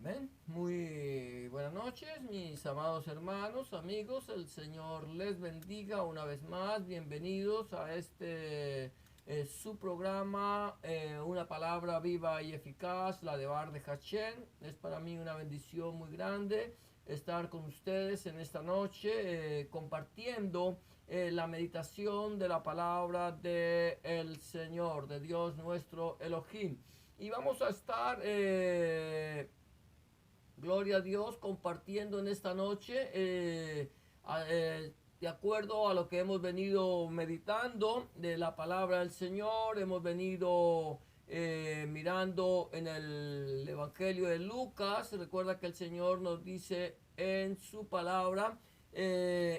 Amén. Muy buenas noches, mis amados hermanos, amigos. El Señor les bendiga una vez más. Bienvenidos a su programa, una palabra viva y eficaz, la de Bar de Hachén. Es para mí una bendición muy grande estar con ustedes en esta noche, compartiendo la meditación de la palabra de el Señor, de Dios nuestro Elohim. Y vamos a estar gloria a Dios, compartiendo en esta noche, de acuerdo a lo que hemos venido meditando de la palabra del Señor. Hemos venido mirando en el Evangelio de Lucas. Recuerda que el Señor nos dice en su palabra,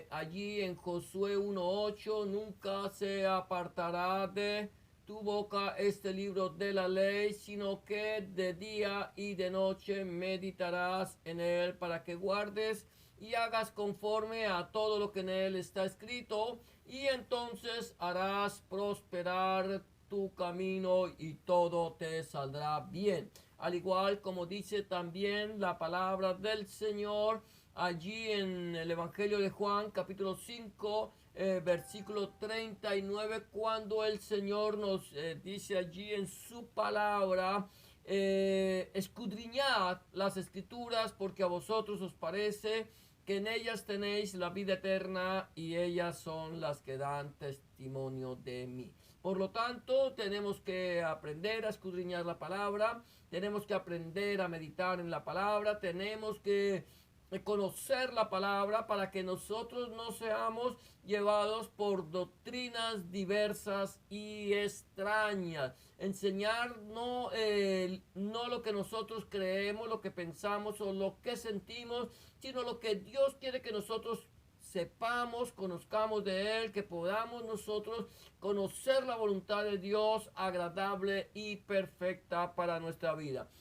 allí en Josué 1:8, nunca se apartará de tu boca este libro de la ley, sino que de día y de noche meditarás en él, para que guardes y hagas conforme a todo lo que en él está escrito, y entonces harás prosperar tu camino y todo te saldrá bien. Al igual como dice también la palabra del Señor allí en el Evangelio de Juan, capítulo 5, versículo 39, cuando el Señor nos dice allí en su palabra, escudriñad las escrituras, porque a vosotros os parece que en ellas tenéis la vida eterna, y ellas son las que dan testimonio de mí. Por lo tanto, tenemos que aprender a escudriñar la palabra, tenemos que aprender a meditar en la palabra, tenemos que conocer la palabra, para que nosotros no seamos llevados por doctrinas diversas y extrañas. Enseñar no lo que nosotros creemos, lo que pensamos o lo que sentimos, sino lo que Dios quiere que nosotros sepamos, conozcamos de Él, que podamos nosotros conocer la voluntad de Dios agradable y perfecta para nuestra vida.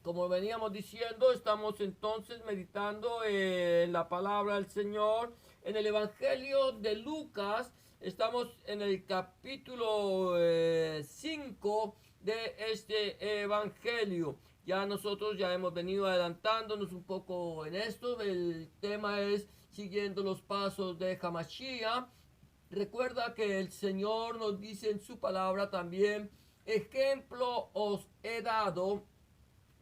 Como veníamos diciendo, estamos entonces meditando en la palabra del Señor en el Evangelio de Lucas. Estamos en el capítulo 5 de este Evangelio. Ya nosotros ya hemos venido adelantándonos un poco en esto. El tema es siguiendo los pasos de Hamashiach. Recuerda que el Señor nos dice en su palabra también: ejemplo os he dado,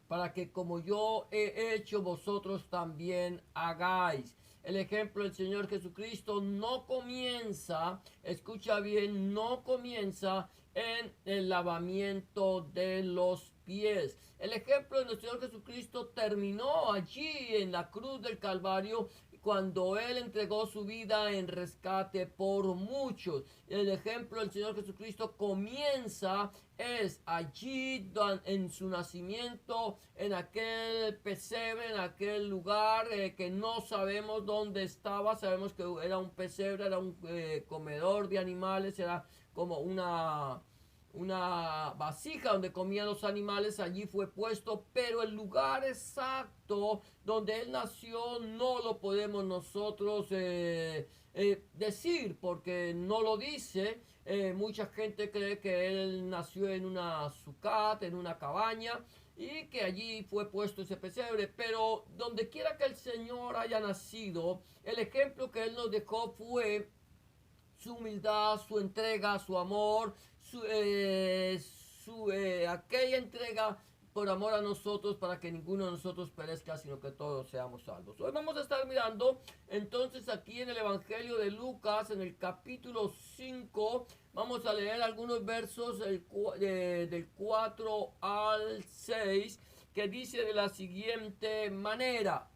para que como yo he hecho, vosotros también hagáis. El ejemplo del Señor Jesucristo no comienza, escucha bien, no comienza en el lavamiento de los pies. El ejemplo de nuestro Señor Jesucristo terminó allí en la cruz del Calvario, cuando Él entregó su vida en rescate por muchos. El ejemplo del Señor Jesucristo comienza es allí en su nacimiento, en aquel pesebre, en aquel lugar que no sabemos dónde estaba. Sabemos que era un pesebre, era un comedor de animales, era como una vasija donde comían los animales. Allí fue puesto, pero el lugar exacto donde él nació no lo podemos nosotros decir, porque no lo dice. Mucha gente cree que él nació en una sucat, en una cabaña, y que allí fue puesto ese pesebre. Pero donde quiera que el Señor haya nacido, el ejemplo que él nos dejó fue su humildad, su entrega, su amor, aquella entrega por amor a nosotros, para que ninguno de nosotros perezca, sino que todos seamos salvos. Hoy vamos a estar mirando entonces aquí en el Evangelio de Lucas, en el capítulo 5. Vamos a leer algunos versos del 4 al 6, que dice de la siguiente manera: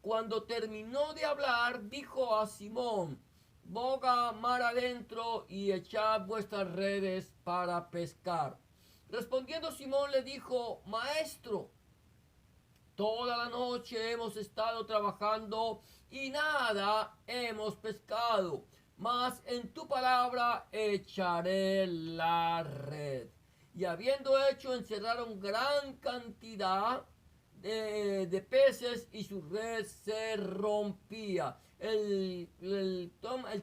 cuando terminó de hablar, dijo a Simón: boga mar adentro y echad vuestras redes para pescar. Respondiendo Simón le dijo: Maestro, toda la noche hemos estado trabajando y nada hemos pescado, mas en tu palabra echaré la red. Y habiendo hecho, encerraron gran cantidad de peces, y su red se rompía. El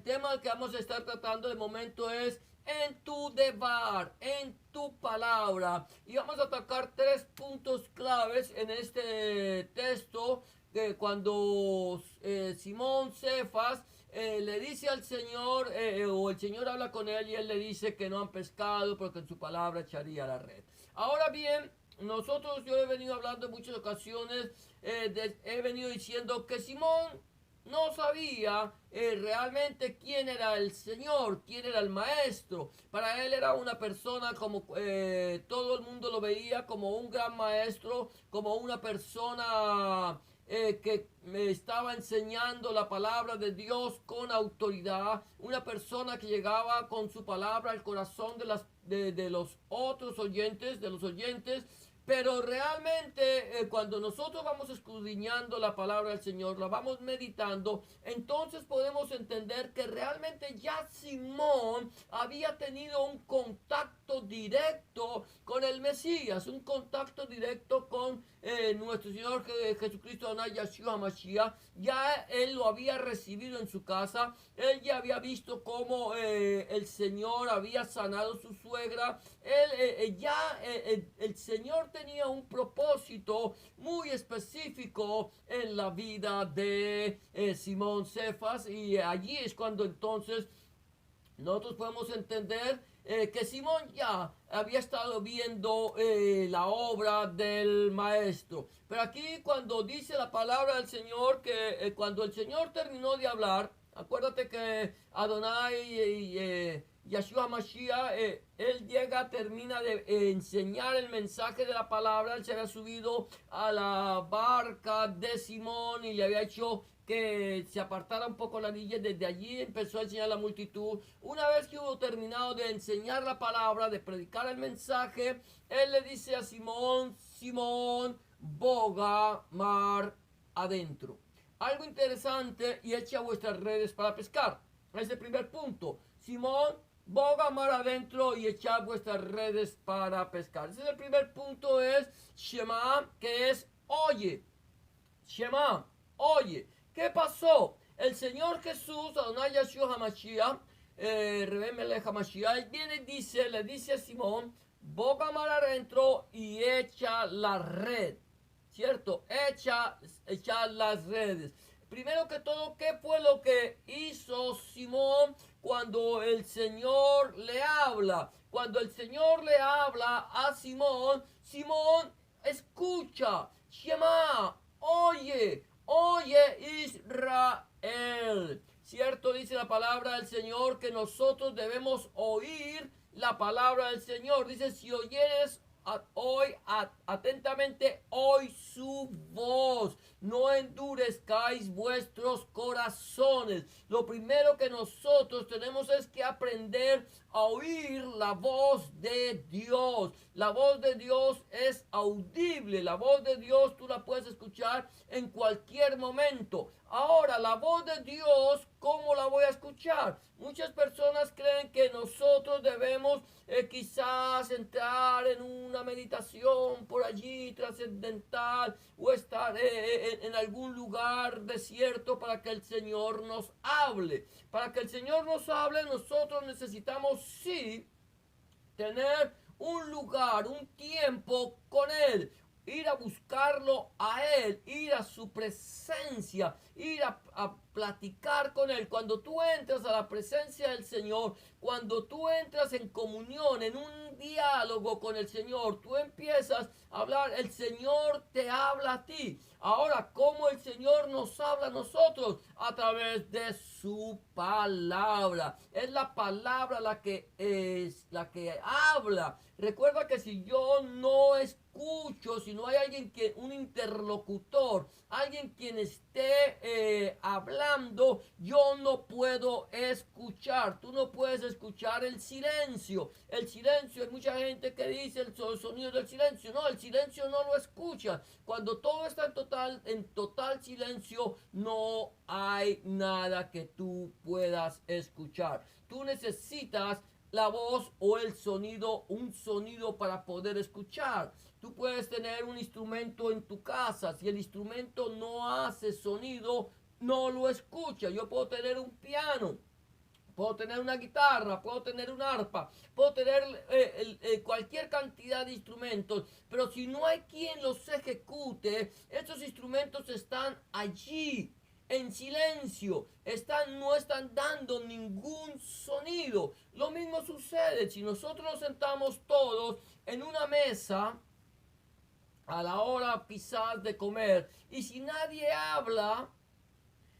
tema que vamos a estar tratando de momento es en tu devar, en tu palabra. Y vamos a tocar 3 puntos claves en este texto, que cuando Simón Cefas le dice al Señor, o el Señor habla con él y él le dice que no han pescado porque en su palabra echaría la red. Ahora bien, yo he venido hablando en muchas ocasiones, he venido diciendo que Simón no sabía realmente quién era el Señor, quién era el Maestro. Para él era una persona como todo el mundo lo veía, como un gran maestro, como una persona que me estaba enseñando la palabra de Dios con autoridad, una persona que llegaba con su palabra al corazón de los otros oyentes, pero realmente cuando nosotros vamos escudriñando la palabra del Señor, la vamos meditando, entonces podemos entender que realmente ya Simón había tenido un contacto directo con el Mesías, un contacto directo con nuestro Señor Jesucristo, Yahshua Mashiach. Ya él lo había recibido en su casa, él ya había visto cómo el Señor había sanado a su suegra, el Señor tenía un propósito muy específico en la vida de Simón Cefas, y allí es cuando entonces nosotros podemos entender que Simón ya había estado viendo la obra del maestro. Pero aquí cuando dice la palabra del Señor que cuando el Señor terminó de hablar, acuérdate que Adonai y Yahshua Mashiach, él llega, termina de enseñar el mensaje de la palabra. Él se había subido a la barca de Simón y le había hecho que se apartara un poco la niña. Desde allí empezó a enseñar a la multitud. Una vez que hubo terminado de enseñar la palabra, de predicar el mensaje, él le dice a Simón: Simón, boga mar adentro. Algo interesante: y echa vuestras redes para pescar. Es el primer punto. Simón, boga mar adentro y echad vuestras redes para pescar. Ese es el primer punto, es Shema, que es oye. Shema, oye. ¿Qué pasó? El Señor Jesús, Adonai Yahshua HaMashiach, Rebemele HaMashiach, él viene y le dice a Simón: boga mar adentro y echa la red. ¿Cierto? Echa las redes. Primero que todo, ¿qué fue lo que hizo Simón cuando el Señor le habla? Cuando el Señor le habla a Simón, Simón escucha. Shema, oye, oye Israel. ¿Cierto? Dice la palabra del Señor que nosotros debemos oír la palabra del Señor. Dice: si oyeres hoy atentamente, hoy su voz, no endurezcáis vuestros corazones. Lo primero que nosotros tenemos es que aprender a oír la voz de Dios. La voz de Dios es audible. La voz de Dios tú la puedes escuchar en cualquier momento. Ahora, la voz de Dios, ¿cómo la voy a escuchar? Muchas personas creen que nosotros debemos quizás entrar en una meditación por allí trascendental, o estar en algún lugar desierto para que el Señor nos hable. Para que el Señor nos hable, nosotros necesitamos sí tener un lugar, un tiempo con Él, ir a buscarlo a Él, ir a su presencia, ir a platicar con Él. Cuando tú entras a la presencia del Señor, cuando tú entras en comunión, en un diálogo con el Señor, tú empiezas a hablar, el Señor te habla a ti. Ahora, ¿cómo el Señor nos habla a nosotros? A través de su palabra. Es la palabra la que habla. Recuerda que si yo no escucho, si no hay un interlocutor, alguien quien esté hablando, yo no puedo escuchar. Tú no puedes escuchar el silencio. El silencio, hay mucha gente que dice el sonido del silencio. No, el silencio no lo escucha. Cuando todo está en total silencio, no hay nada que tú puedas escuchar. Tú necesitas la voz o el sonido, un sonido para poder escuchar. Tú puedes tener un instrumento en tu casa. Si el instrumento no hace sonido, no lo escucha. Yo puedo tener un piano. Puedo tener una guitarra, puedo tener un arpa, puedo tener cualquier cantidad de instrumentos, pero si no hay quien los ejecute, estos instrumentos están allí en silencio, no están dando ningún sonido. Lo mismo sucede si nosotros nos sentamos todos en una mesa a la hora quizás de comer y si nadie habla,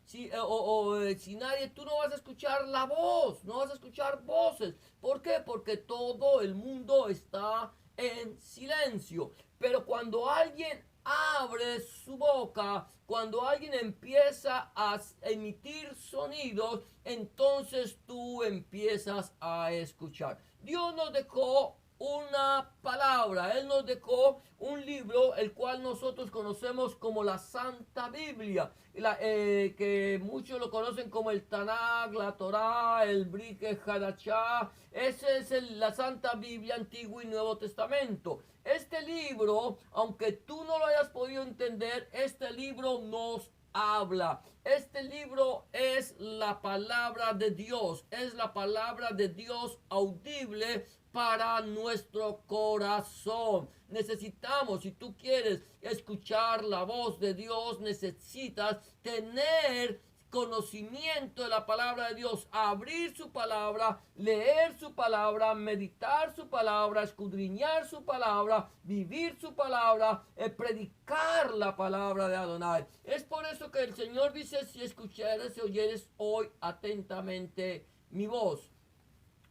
si nadie, tú no vas a escuchar la voz, no vas a escuchar voces. ¿Por qué? Porque todo el mundo está en silencio. Pero cuando alguien abre su boca, cuando alguien empieza a emitir sonidos, entonces tú empiezas a escuchar. Dios nos dejó una palabra, Él nos dejó un libro, el cual nosotros conocemos como la Santa Biblia, que muchos lo conocen como el Tanakh, la Torá, el Brit Hadashah. Esa es la Santa Biblia, Antiguo y Nuevo Testamento. Este libro, aunque tú no lo hayas podido entender, este libro nos habla. Este libro es la palabra de Dios, es la palabra de Dios audible para nuestro corazón. Necesitamos, si tú quieres escuchar la voz de Dios, necesitas tener conocimiento de la palabra de Dios, abrir su palabra, leer su palabra, meditar su palabra, escudriñar su palabra, vivir su palabra, predicar la palabra de Adonai. Es por eso que el Señor dice, si escuchares y oyeres hoy atentamente mi voz.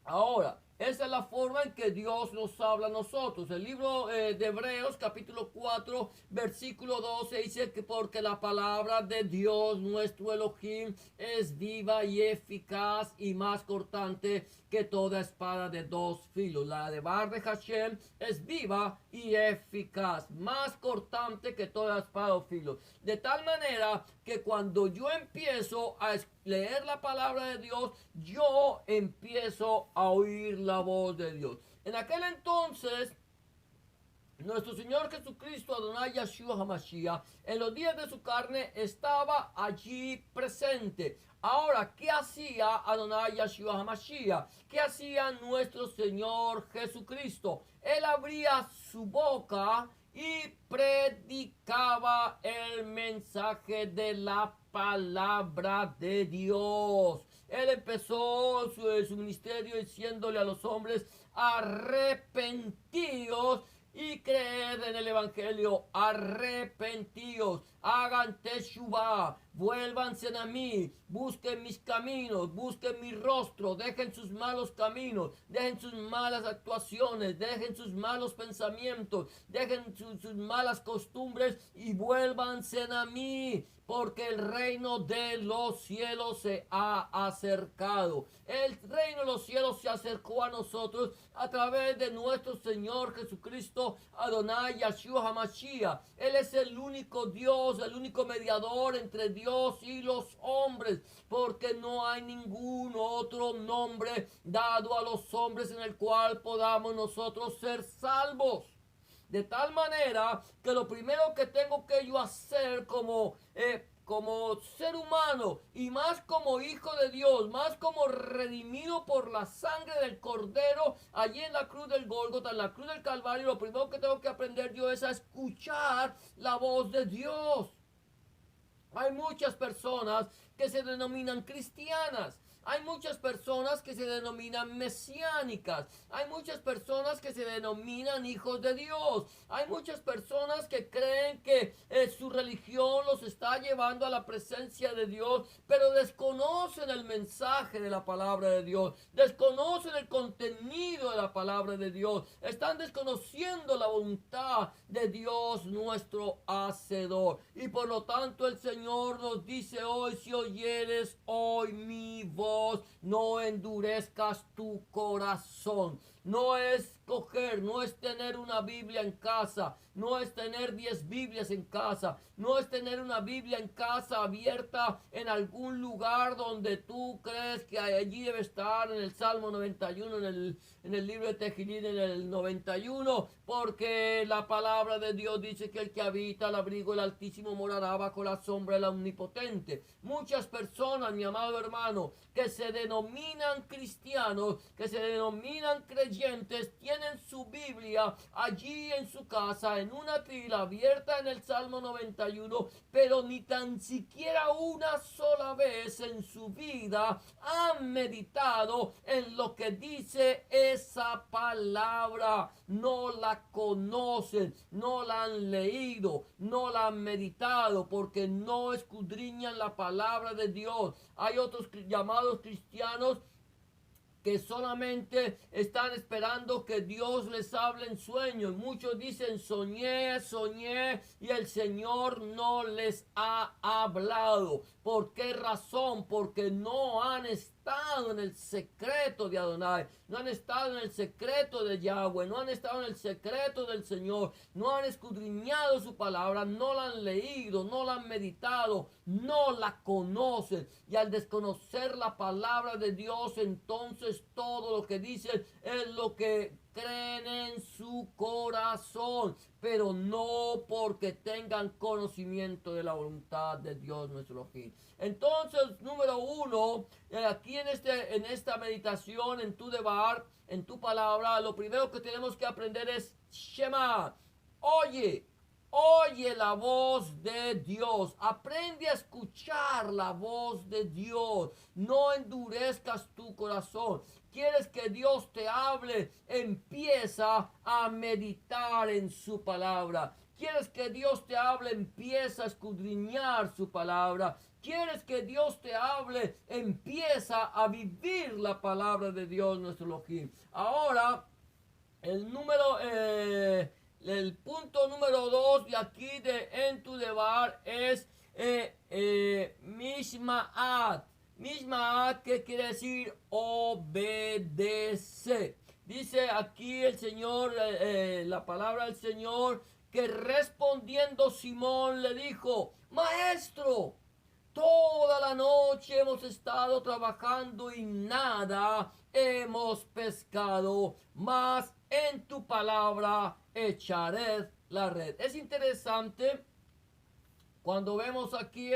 Ahora, esa es la forma en que Dios nos habla a nosotros. El libro de Hebreos capítulo 4 versículo 12 dice que porque la palabra de Dios nuestro Elohim es viva y eficaz y más cortante que toda espada de dos filos. La de Bar de Hashem es viva y eficaz, más cortante que toda espada de dos filos. De tal manera que cuando yo empiezo a leer la palabra de Dios, yo empiezo a oír la voz de Dios. En aquel entonces, nuestro Señor Jesucristo, Adonai Yeshua HaMashiach, en los días de su carne estaba allí presente. Ahora, ¿qué hacía Adonai Yeshua HaMashiach? ¿Qué hacía nuestro Señor Jesucristo? Él abría su boca y predicaba el mensaje de la palabra de Dios. Él empezó su ministerio diciéndole a los hombres: arrepentidos y creed en el evangelio, arrepentidos, hagan teshuvah, vuélvanse a mí, busquen mis caminos, busquen mi rostro, dejen sus malos caminos, dejen sus malas actuaciones, dejen sus malos pensamientos, dejen sus malas costumbres y vuélvanse a mí, porque el reino de los cielos se ha acercado. El reino de los cielos se acercó a nosotros a través de nuestro Señor Jesucristo, Adonai Yeshua HaMashiach. Él es el único Dios, el único mediador entre Dios y los hombres, porque no hay ningún otro nombre dado a los hombres en el cual podamos nosotros ser salvos. De tal manera que lo primero que tengo que yo hacer como ser humano y más como hijo de Dios, más como redimido por la sangre del Cordero allí en la cruz del Gólgota, en la cruz del Calvario, lo primero que tengo que aprender yo es a escuchar la voz de Dios. Hay muchas personas que se denominan cristianas. Hay muchas personas que se denominan mesiánicas. Hay muchas personas que se denominan hijos de Dios. Hay muchas personas que creen que su religión los está llevando a la presencia de Dios, pero desconocen el mensaje de la palabra de Dios. Desconocen el contenido de la palabra de Dios. Están desconociendo la voluntad de Dios nuestro Hacedor. Y por lo tanto el Señor nos dice hoy: si oyeres hoy mi voz, no endurezcas tu corazón. No es escoger, no es tener una Biblia en casa, no es tener 10 Biblias en casa, no es tener una Biblia en casa abierta en algún lugar donde tú crees que allí debe estar, en el Salmo 91, en el libro de Tejilín, en el 91, porque la palabra de Dios dice que el que habita al abrigo del Altísimo morará bajo la sombra del Omnipotente. Muchas personas, mi amado hermano, que se denominan cristianos, que se denominan creyentes, tienen su Biblia allí en su casa, en una pila abierta en el Salmo 91, pero ni tan siquiera una sola vez en su vida han meditado en lo que dice esa palabra. No la conocen, no la han leído, no la han meditado, porque no escudriñan la palabra de Dios. Hay otros llamados cristianos que solamente están esperando que Dios les hable en sueños. Muchos dicen soñé, soñé, y el Señor no les ha hablado. ¿Por qué razón? Porque no han estado en el secreto de Adonai, no han estado en el secreto de Yahweh, no han estado en el secreto del Señor, no han escudriñado su palabra, no la han leído, no la han meditado, no la conocen. Y al desconocer la palabra de Dios, entonces todo lo que dicen es lo que creen en su corazón, pero no porque tengan conocimiento de la voluntad de Dios nuestro Elohim. Entonces, número uno, aquí en esta meditación, en tu debar, en tu palabra, lo primero que tenemos que aprender es Shema. Oye la voz de Dios. Aprende a escuchar la voz de Dios. No endurezcas tu corazón. ¿Quieres que Dios te hable? Empieza a meditar en su palabra. ¿Quieres que Dios te hable? Empieza a escudriñar su palabra. ¿Quieres que Dios te hable? Empieza a vivir la palabra de Dios nuestro Elohim. Ahora, el punto número 2 de aquí de en tu debar es Mishmaat. Mishmaat, ¿qué quiere decir? Obedece. Dice aquí el Señor, la palabra del Señor, que respondiendo Simón le dijo: Maestro, toda la noche hemos estado trabajando y nada hemos pescado, mas en tu palabra echaré la red. Es interesante cuando vemos aquí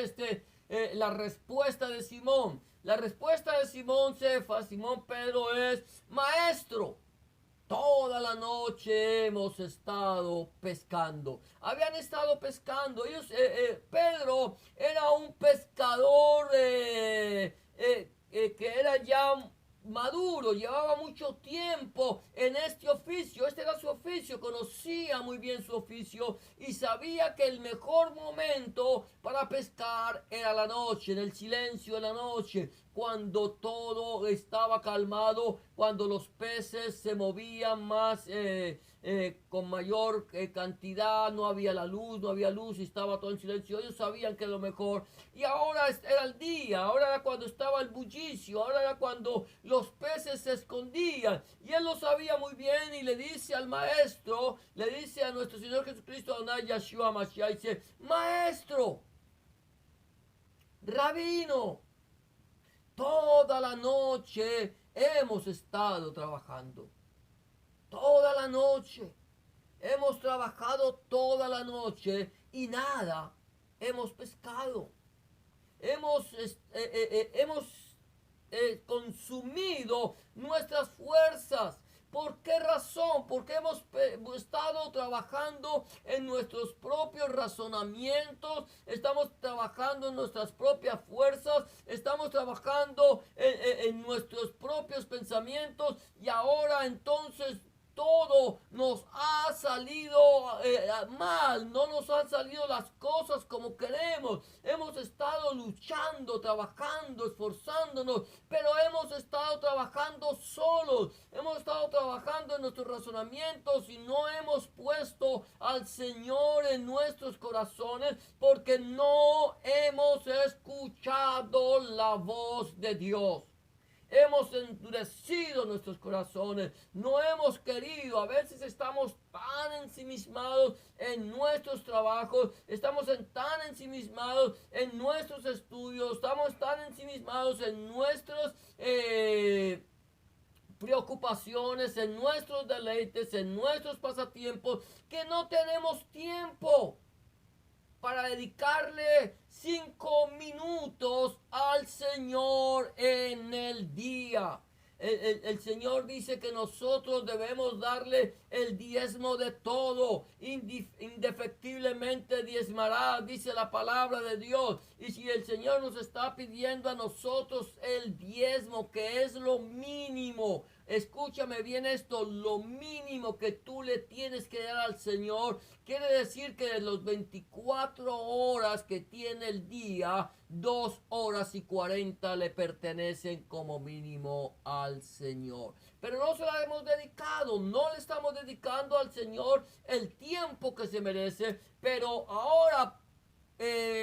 la respuesta de Simón. La respuesta de Simón Cefas, Simón Pedro, es: Maestro, toda la noche hemos estado pescando. Habían estado pescando. Pedro era un pescador que era ya maduro, llevaba mucho tiempo en este oficio. Este era su oficio, conocía muy bien su oficio y sabía que el mejor momento para pescar era la noche, en el silencio de la noche, cuando todo estaba calmado, cuando los peces se movían más con mayor cantidad, no había luz y estaba todo en silencio. Ellos sabían que era lo mejor. Y ahora era el día, ahora era cuando estaba el bullicio, ahora era cuando los peces se escondían. Y él lo sabía muy bien y le dice al maestro, le dice a nuestro Señor Jesucristo, Adonai Yahshua Mashiach, dice: Maestro, Rabino, toda la noche hemos estado trabajando. Toda la noche. Hemos trabajado toda la noche y nada hemos pescado. Hemos consumido nuestras fuerzas. ¿Por qué razón? Porque hemos estado trabajando en nuestros propios razonamientos, estamos trabajando en nuestras propias fuerzas, estamos trabajando en nuestros propios pensamientos, y ahora entonces todo nos ha salido mal, no nos han salido las cosas como queremos. Hemos estado luchando, trabajando, esforzándonos, pero hemos estado trabajando solos, hemos estado trabajando en nuestros razonamientos y no hemos puesto al Señor en nuestros corazones, porque no hemos escuchado la voz de Dios. hemos endurecido nuestros corazones, no hemos querido, a veces estamos tan ensimismados en nuestros trabajos, estamos tan ensimismados en nuestros estudios, estamos tan ensimismados en nuestros preocupaciones, en nuestros deleites, en nuestros pasatiempos, que no tenemos tiempo para dedicarle 5 minutos al Señor en el día. El Señor dice que nosotros debemos darle el diezmo de todo, indefectiblemente diezmará, dice la palabra de Dios. Y si el Señor nos está pidiendo a nosotros el diezmo, que es lo mínimo, escúchame bien esto, lo mínimo que tú le tienes que dar al Señor, quiere decir que de los 24 horas que tiene el día, 2 horas y 40 le pertenecen como mínimo al Señor. Pero no se la hemos dedicado, no le estamos dedicando al Señor el tiempo que se merece, pero ahora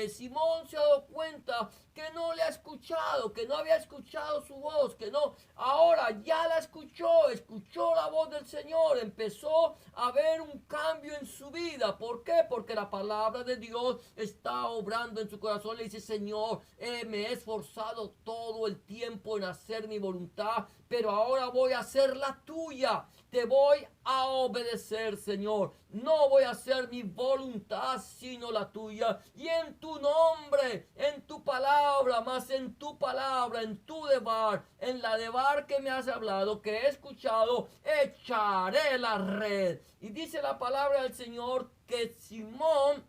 Simón se ha dado cuenta que no le ha escuchado, que no había escuchado su voz, que no, ahora ya la escuchó la voz del Señor, empezó a ver un cambio en su vida. ¿Por qué? Porque la palabra de Dios está obrando en su corazón. Le dice: Señor, me he esforzado todo el tiempo en hacer mi voluntad, pero ahora voy a hacer la tuya. Te voy a obedecer, Señor. No voy a hacer mi voluntad, sino la tuya. Y en tu nombre, en tu palabra, más en tu palabra, en tu debar, en la debar que me has hablado, que he escuchado, echaré la red. Y dice la palabra del Señor que Simón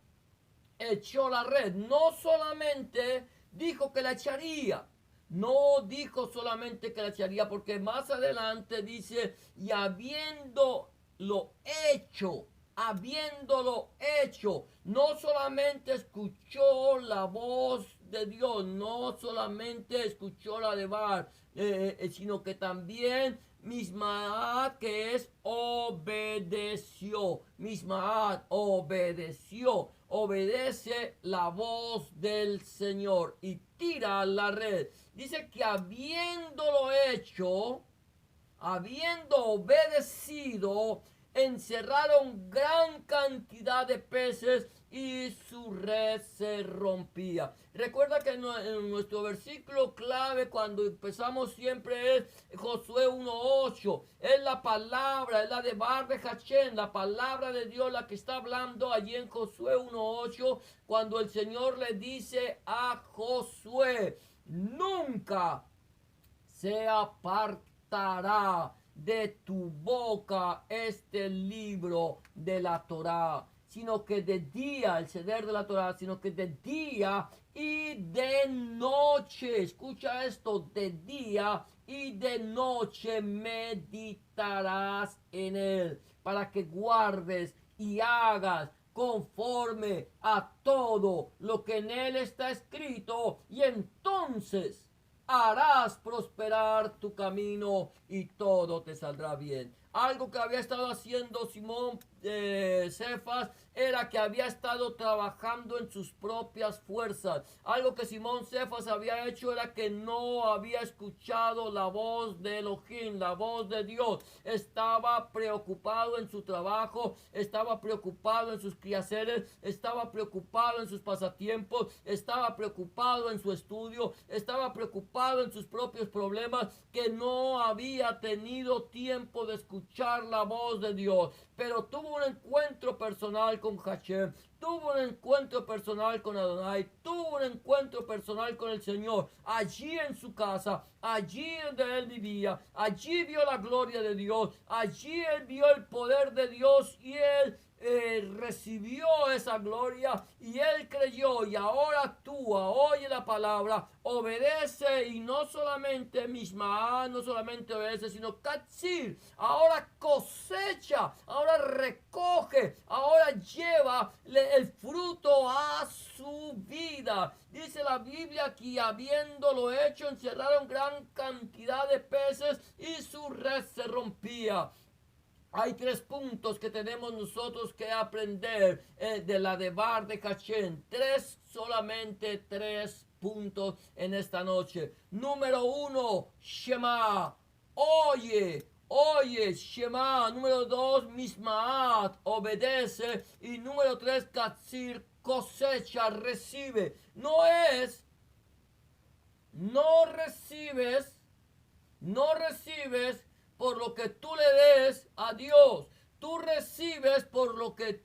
echó la red. No solamente dijo que la echaría, no dijo solamente que la echaría, porque más adelante dice: y habiéndolo hecho, no solamente escuchó la voz de Dios, no solamente escuchó la de Bar, sino que también Mismaat, que es obedeció. Mismaat obedeció, obedece la voz del Señor y tira la red. Dice que habiéndolo hecho, habiendo obedecido, encerraron gran cantidad de peces y su red se rompía. Recuerda que en nuestro versículo clave cuando empezamos siempre es Josué 1:8. Es la palabra, es la de Bar de Hachén, la palabra de Dios la que está hablando allí en Josué 1:8, cuando el Señor le dice a Josué: nunca se apartará de tu boca este libro de la Torá, sino que de día, el ceder de la Torá, sino que de día y de noche, escucha esto, de día y de noche meditarás en él, para que guardes y hagas conforme a todo lo que en él está escrito, y entonces harás prosperar tu camino y todo te saldrá bien. Algo que había estado haciendo Simón Cefas era que había estado trabajando en sus propias fuerzas. Algo que Simón Cefas había hecho era que no había escuchado la voz de Elohim, la voz de Dios. Estaba preocupado en su trabajo, estaba preocupado en sus quehaceres, estaba preocupado en sus pasatiempos, estaba preocupado en su estudio, estaba preocupado en sus propios problemas, que no había tenido tiempo de escuchar la voz de Dios. Pero tuvo un encuentro personal con Hashem, tuvo un encuentro personal con Adonai, tuvo un encuentro personal con el Señor, allí en su casa, allí donde él vivía, allí vio la gloria de Dios, allí él vio el poder de Dios y él recibió esa gloria y él creyó. Y ahora actúa, oye la palabra, obedece, y no solamente Mishma, no solamente obedece, sino Katsir, ahora cosecha, ahora recoge, ahora lleva el fruto a su vida. Dice la Biblia que habiéndolo hecho, encerraron gran cantidad de peces y su red se rompía. Hay 3 puntos que tenemos nosotros que aprender de la de Bar de Hachén. Solamente 3 puntos en esta noche. Número 1, Shema. Oye, oye, Shema. Número 2, Mismaat, obedece. Y número 3, Katsir, cosecha, recibe. No recibes por lo que tú le des a Dios. Tú recibes por lo que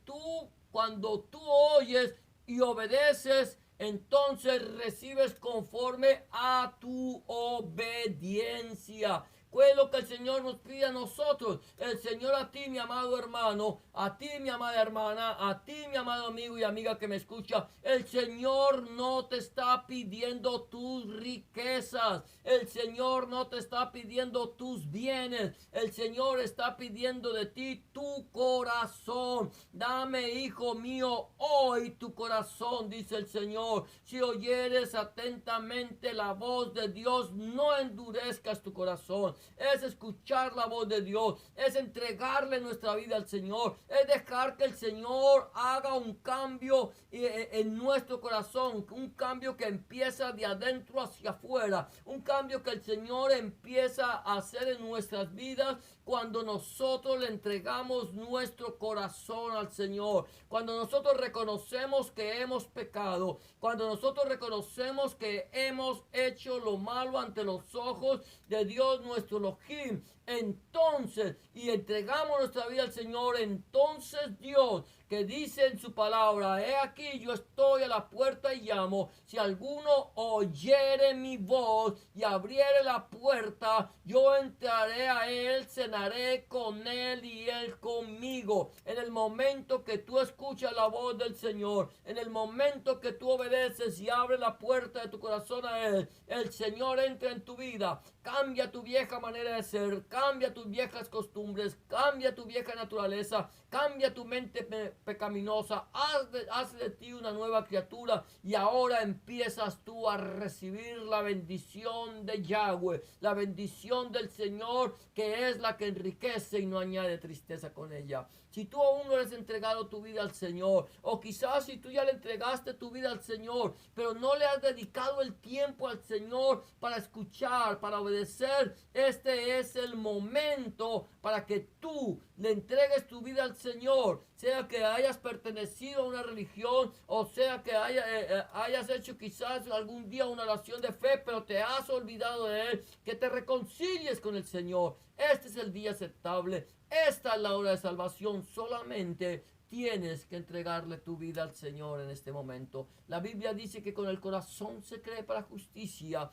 cuando tú oyes y obedeces, entonces recibes conforme a tu obediencia. ¿Cuál es lo que el Señor nos pide a nosotros? El Señor a ti, mi amado hermano, a ti, mi amada hermana, a ti, mi amado amigo y amiga que me escucha, el Señor no te está pidiendo tus riquezas, el Señor no te está pidiendo tus bienes, el Señor está pidiendo de ti tu corazón. Dame, hijo mío, hoy tu corazón, dice el Señor. Si oyeres atentamente la voz de Dios, no endurezcas tu corazón. Es escuchar la voz de Dios, es entregarle nuestra vida al Señor, es dejar que el Señor haga un cambio en nuestro corazón, un cambio que empieza de adentro hacia afuera, un cambio que el Señor empieza a hacer en nuestras vidas cuando nosotros le entregamos nuestro corazón al Señor, cuando nosotros reconocemos que hemos pecado, cuando nosotros reconocemos que hemos hecho lo malo ante los ojos de Dios nuestro Elohim, entonces, y entregamos nuestra vida al Señor, entonces Dios, que dice en su palabra, he aquí yo estoy a la puerta y llamo, si alguno oyere mi voz y abriere la puerta, yo entraré a él, cenaré con él y él conmigo. En el momento que tú escuchas la voz del Señor, en el momento que tú obedeces y abres la puerta de tu corazón a él, el Señor entra en tu vida, cambia tu vieja manera de ser, cambia tus viejas costumbres, cambia tu vieja naturaleza, cambia tu mente pecaminosa, haz de ti una nueva criatura y ahora empiezas tú a recibir la bendición de Yahweh, la bendición del Señor, que es la que enriquece y no añade tristeza con ella. Si tú aún no le has entregado tu vida al Señor, o quizás si tú ya le entregaste tu vida al Señor, pero no le has dedicado el tiempo al Señor para escuchar, para obedecer, este es el momento para que tú le entregues tu vida al Señor, sea que hayas pertenecido a una religión, o sea que hayas hecho quizás algún día una oración de fe, pero te has olvidado de Él, que te reconcilies con el Señor. Este es el día aceptable. Esta es la hora de salvación. Solamente tienes que entregarle tu vida al Señor en este momento. La Biblia dice que con el corazón se cree para justicia,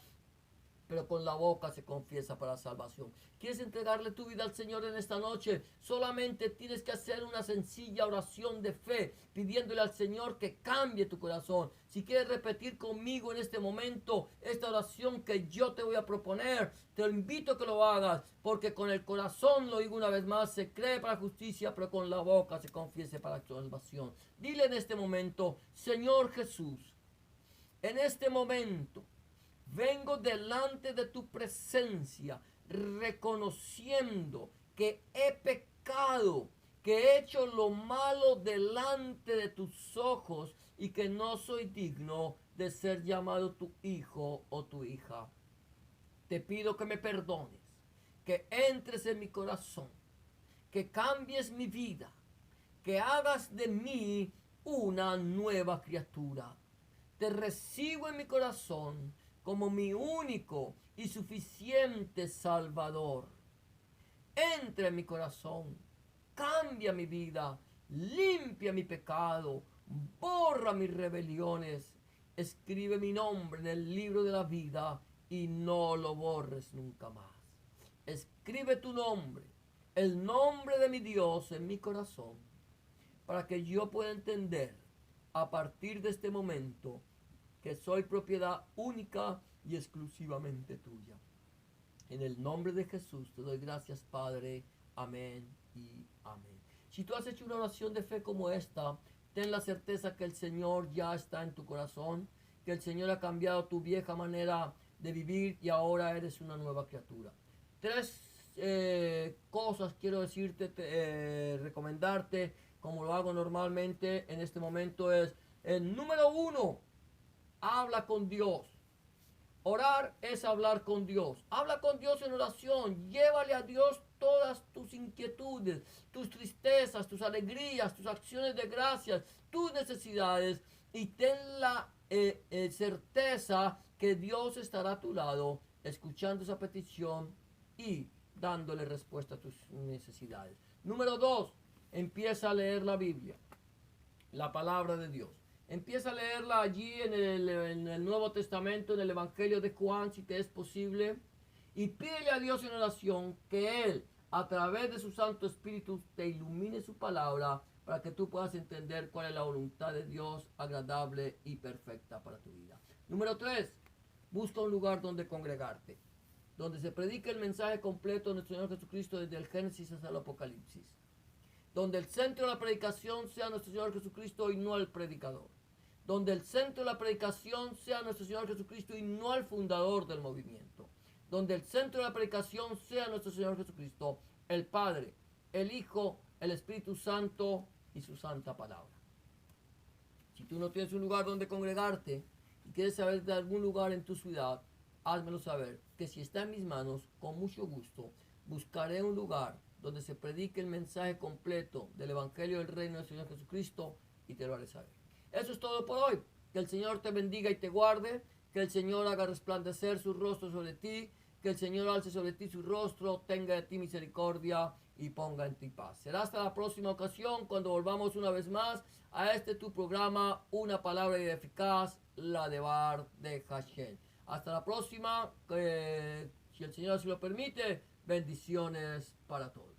pero con la boca se confiesa para salvación. ¿Quieres entregarle tu vida al Señor en esta noche? Solamente tienes que hacer una sencilla oración de fe, pidiéndole al Señor que cambie tu corazón. Si quieres repetir conmigo en este momento esta oración que yo te voy a proponer, te invito a que lo hagas, porque con el corazón, lo digo una vez más, se cree para justicia, pero con la boca se confiesa para salvación. Dile en este momento: Señor Jesús, en este momento vengo delante de tu presencia, reconociendo que he pecado, que he hecho lo malo delante de tus ojos y que no soy digno de ser llamado tu hijo o tu hija. Te pido que me perdones, que entres en mi corazón, que cambies mi vida, que hagas de mí una nueva criatura. Te recibo en mi corazón como mi único y suficiente Salvador. Entra en mi corazón, cambia mi vida, limpia mi pecado, borra mis rebeliones, escribe mi nombre en el libro de la vida y no lo borres nunca más. Escribe tu nombre, el nombre de mi Dios en mi corazón, para que yo pueda entender a partir de este momento que soy propiedad única y exclusivamente tuya. En el nombre de Jesús te doy gracias, Padre. Amén y amén. Si tú has hecho una oración de fe como esta, ten la certeza que el Señor ya está en tu corazón, que el Señor ha cambiado tu vieja manera de vivir y ahora eres una nueva criatura. Tres cosas quiero decirte, recomendarte, como lo hago normalmente en este momento, es el número 1. Habla con Dios. Orar es hablar con Dios. Habla con Dios en oración. Llévale a Dios todas tus inquietudes, tus tristezas, tus alegrías, tus acciones de gracias, tus necesidades. Y ten la certeza que Dios estará a tu lado, escuchando esa petición y dándole respuesta a tus necesidades. Número 2, empieza a leer la Biblia, la palabra de Dios. Empieza a leerla allí en el Nuevo Testamento, en el Evangelio de Juan, si te es posible. Y pídele a Dios en oración que Él, a través de su Santo Espíritu, te ilumine su palabra para que tú puedas entender cuál es la voluntad de Dios agradable y perfecta para tu vida. Número 3, busca un lugar donde congregarte, donde se predique el mensaje completo de nuestro Señor Jesucristo desde el Génesis hasta el Apocalipsis. Donde el centro de la predicación sea nuestro Señor Jesucristo y no el predicador. Donde el centro de la predicación sea nuestro Señor Jesucristo y no el fundador del movimiento. Donde el centro de la predicación sea nuestro Señor Jesucristo, el Padre, el Hijo, el Espíritu Santo y su santa palabra. Si tú no tienes un lugar donde congregarte y quieres saber de algún lugar en tu ciudad, házmelo saber, que si está en mis manos, con mucho gusto, buscaré un lugar donde se predique el mensaje completo del Evangelio del Reino del Señor Jesucristo y te lo haré saber. Eso es todo por hoy. Que el Señor te bendiga y te guarde, que el Señor haga resplandecer su rostro sobre ti, que el Señor alce sobre ti su rostro, tenga de ti misericordia y ponga en ti paz. Será hasta la próxima ocasión cuando volvamos una vez más a este tu programa, Una Palabra Eficaz, la de Bar de Hashem. Hasta la próxima, si el Señor así lo permite, bendiciones para todos.